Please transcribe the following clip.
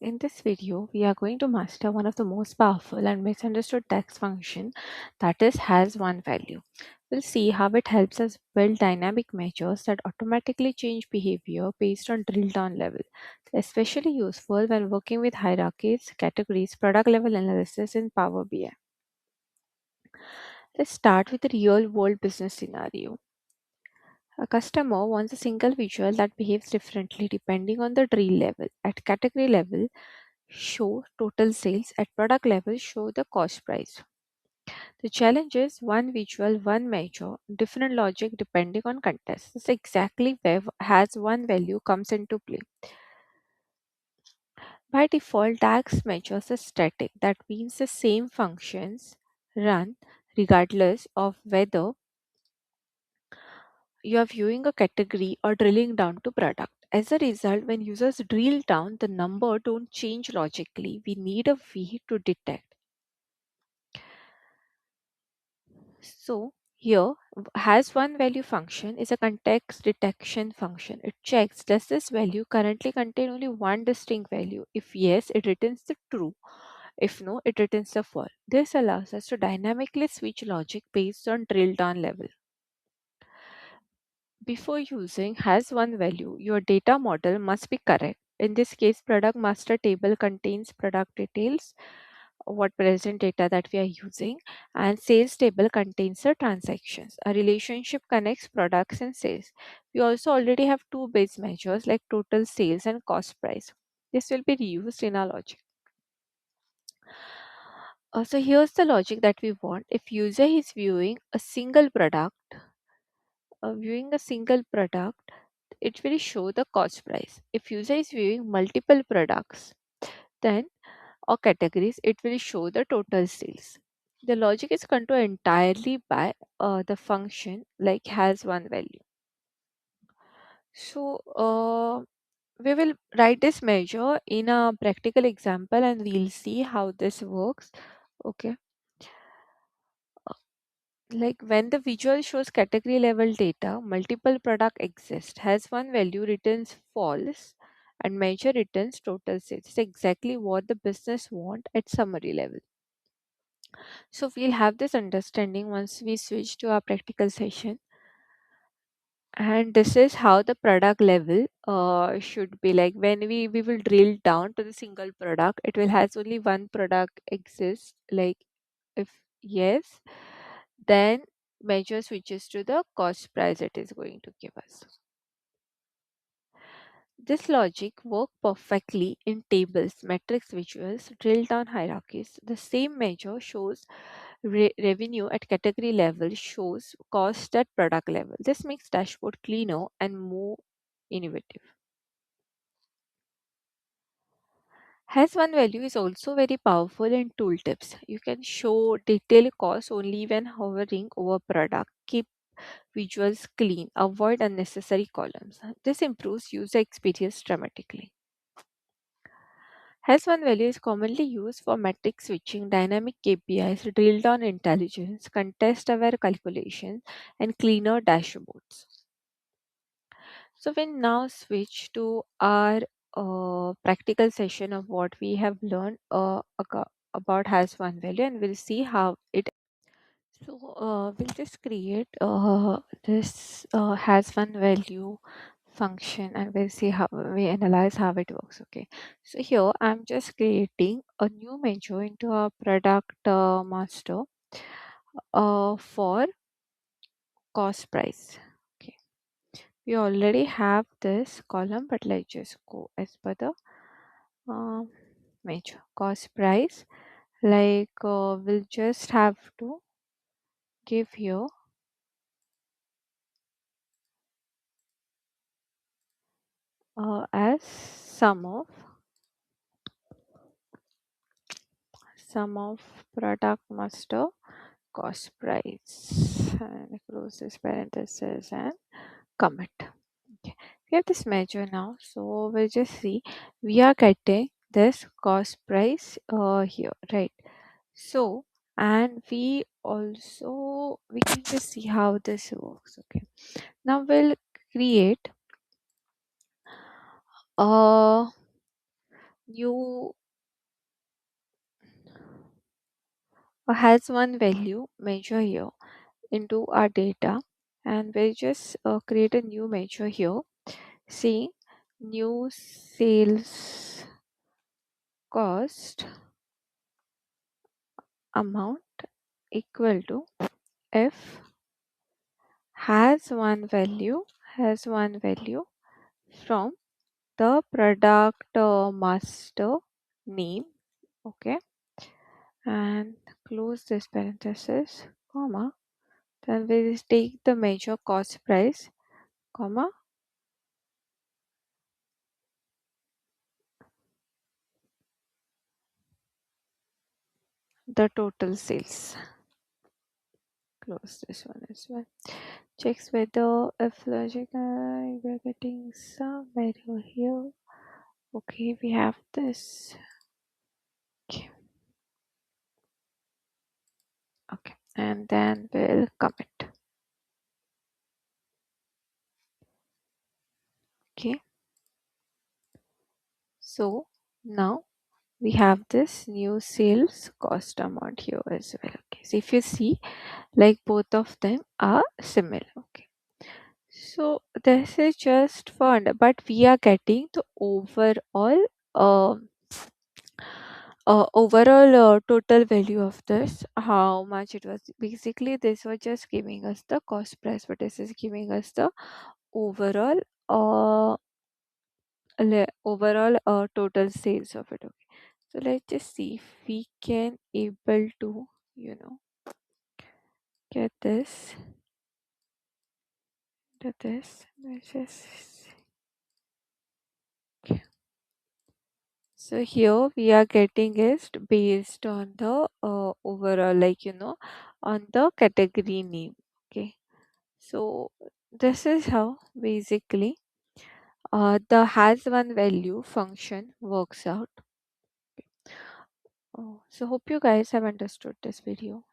In this video, we are going to master one of the most powerful and misunderstood DAX function, that is has one value. We'll see how it helps us build dynamic measures that automatically change behavior based on drill down level, especially useful when working with hierarchies, categories, product level analysis in Power BI. Let's start with a real world business scenario. A customer wants a single visual that behaves differently depending on the drill level. At category level, show total sales. At product level, show the cost price. The challenge is one visual, one measure, different logic depending on context. This is exactly where has one value comes into play. By default, DAX measures are static. That means the same functions run regardless of whether you are viewing a category or drilling down to product. As a result, when users drill down, the number don't change logically. We need a way to detect. So here has one value function is a context detection function. It checks does this value currently contain only one distinct value. If yes, it returns the true. If no, it returns the false. This allows us to dynamically switch logic based on drill down level. Before using has one value, your data model must be correct. In this case, product master table contains product details, what present data that we are using, and sales table contains the transactions. A relationship connects products and sales. We also already have two base measures like total sales and cost price. This will be reused in our logic. So here's the logic that we want. If user is viewing a single product, it will show the cost price. If user is viewing multiple products, then or categories, it will show the total sales. The logic is controlled entirely by the function like has one value. So we will write this measure in a practical example and we'll see how this works. Okay. Like when the visual shows category level data, multiple product exist, has one value returns false and measure returns total sales. It's exactly what the business want at summary level. So we'll have this understanding once we switch to our practical session. And this is how the product level should be like when we will drill down to the single product, it will has only one product exist. Like if yes, then measure switches to the cost price it is going to give us. This logic work perfectly in tables, metrics, visuals, drill down hierarchies. The same measure shows revenue at category level, shows cost at product level. This makes dashboard cleaner and more innovative. Has one value is also very powerful in tooltips. You can show detailed cost only when hovering over product. Keep visuals clean. Avoid unnecessary columns. This improves user experience dramatically. Has one value is commonly used for metric switching, dynamic KPIs, drill down intelligence, contest aware calculations, and cleaner dashboards. So we now switch to our practical session of what we have learned about has one value, and we'll see how it. So we'll just create this has one value function, and we'll see how we analyze how it works. Okay, so here I'm just creating a new measure into our product master for cost price. Okay, we already have this column, but let's just go as per the um, measure cost price. Like we'll just have to give here as sum of product master cost price and close this parenthesis and commit. Okay, we have this measure now, so we'll just see we are getting this cost price here, right? So and we can just see how this works. Okay, now we'll create a new has one value measure here into our data, and we'll just create a new measure here. See, new sales cost amount equal to if has one value from the product master name. Okay, and close this parenthesis, comma, then we'll take the measure cost price, comma, the total sales. Close this one as well. Checks whether if logic we're getting some value here. Okay, we have this. Okay, okay, and then we'll commit. Okay, so now we have this new sales cost amount here as well. Okay, so if you see, like both of them are similar. Okay, so this is just for but we are getting the overall total value of this, how much it was. Basically this was just giving us the cost price, but this is giving us the overall uh total sales of it. Okay, so let's just see if we can able to you know get this to this. Let's just okay. So here we are getting is based on the overall, like on the category name. Okay, so this is how basically the has one value function works out. So hope you guys have understood this video.